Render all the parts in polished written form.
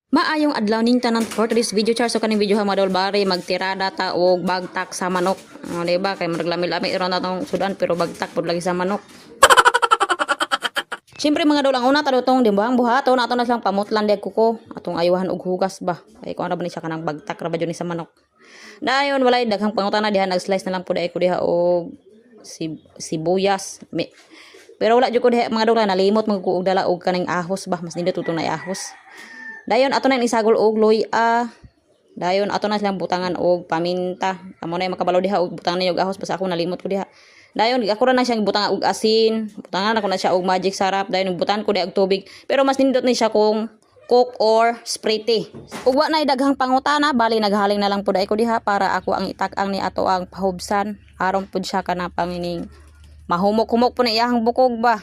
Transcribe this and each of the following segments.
Maayong adlaw ning tanan for today's video char. So kaning video ha madol bari magtirada ta og bagtak sa manok. Di ba kay maglami-lami ron atong sudan pero bagtak pud lagi sa manok. Siyempre mga dol ang una ta dutong dimbang buhaton ato na lang pamutlan deg kuko atong ayuhan og hugas ba. Kay ko ara ba ni siya kanang bagtak ra ba jud ni sa manok. Dayon walay daghang pangutana diha nag-slice na lang pud ay ko diha og sibuyas. Pero wala jud ko diha mga dol nalimot magkuog dala og kaning ahos ba mas nindot tutong na ahos. Dayon ato na isagol og loya. Dayon ato na silang butangan og paminta. Amo na makabalo diha og butangan niyo og ahos basta ako nalimot ko diha. Dayon ako ra na siyang butangan og asin. Butangan ako na siya og magic sarap. Dayon butangan ko diha og tubig. Pero mas nindot ni siya kung cook or sprite. Ug wa na daghang pangutana bali naghaling na lang pud ay ko diha para ako ang itak-ang ni ato ang pahubsan. Aron pud siya kana pangining mahumok-humok po na iyahang bukog ba.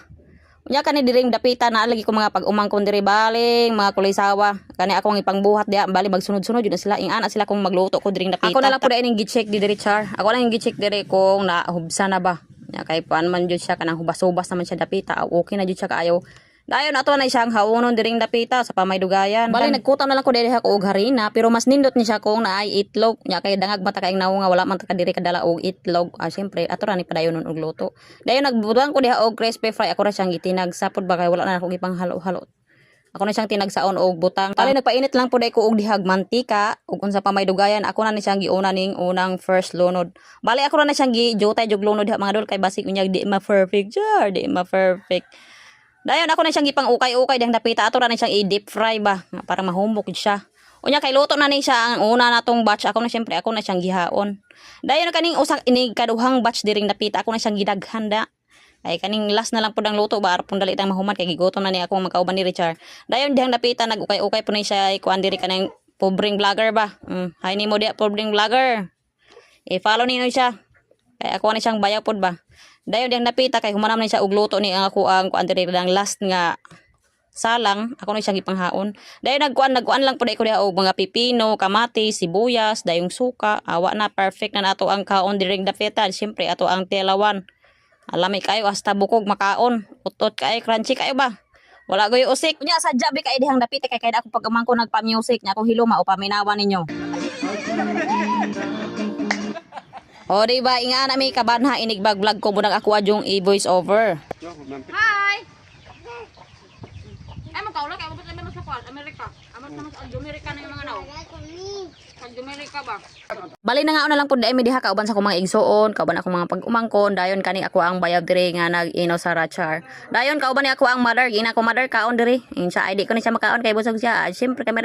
Unya kani diring dapita na lagi ko mga pag-umangkon diri baling mga kulisawa kani akong ipangbuhat diha bali magsunod-sunod jud na sila ingana sila kung magluto ko diring dapita. Ako na lang pud ining gi-check di diri char. Ako lang gi-check diri kung nahubsa na ba. Nya kay paan man jud siya kanang hubas-hubas naman siya dapita. Okay na jud siya kaayo. Dayon ato na siyang haunon diring dapita sa pamaydugayan. Bali nagkutan na lang ko diri ko og harina pero mas nindot ni siya kung naay itlog. Nya kay dangag mata kaing nawo nga wala man ta diri kadala og itlog. Syempre ato ra ni padayonon og luto. Dayon nagbutuan ko diha og crispy fry ako ra siyang gitinag sapod ba kay wala na ako gipang halo-halo. Ako na siyang tinagsaon og butang. Bali nagpainit lang pud ko og dihag mantika ug unsa pa may dugayan ako na ni siyang giuna ning unang first lunod. Bali ako ra na siyang gi-jotay jog lunod diha mga dol kay basig unya di ma perfect jar, di ma perfect. Dayon ako na siyang gipang ukay-ukay dang dapita ato ra na siyang i-deep fry ba para mahumok siya. Unya kay luto na ni siya ang una natong batch ako na syempre ako na siyang gihaon. Dayon kaning usak inig kaduhang batch diring dapita ako na siyang gidaghanda. Ay kaning last na lang pud ang luto ba aron dali tang mahuman kay gigoton na ni akong makauban ni Richard. Dayon dihang dapita nag-ukay-ukay pud ni siya kuan diri kanang pobreng vlogger ba. Hay nimo dia pobreng vlogger. I-follow niyo siya. Kay ako na siyang bayaw pud ba. Dayon diyang napita kay humanam na siya og luto ni ang ako ang kuan diri lang last nga salang ako na siyang gipanghaon. Dayon nagkuan lang pud ko diha og mga pipino, kamatis, sibuyas, dayong suka. Awa na perfect na nato ang kaon diring dapita. Syempre ato ang tilawan. Alami kayo hasta bukog makaon. Utot kay crunchy kayo ba. Wala goy usik. Unya sadya bi kay dihang dapita kay ako pag-umangko nagpa-music nya kung hiloma o paminawan ninyo. O diba, inga na may kabanha inigbag vlog ko munang ako adyong i-voice over. Hi! Ay, magkaulang kayo. Ba't naman sa kwan? Amerika. Amat naman sa Amerika na yung mga naw. Sa Amerika ba? Bali na nga na lang po dahil may diha kauban sa akong mga igsoon, kauban ako mga pag-umangkon, dayon kani ako ang bayab diri nga nag-ino sa Rachar. Dayon kauban ni ako ang mother, gina ko mother kaon diri. Insa ID ko ni siya makaon kay busog siya. Syempre kami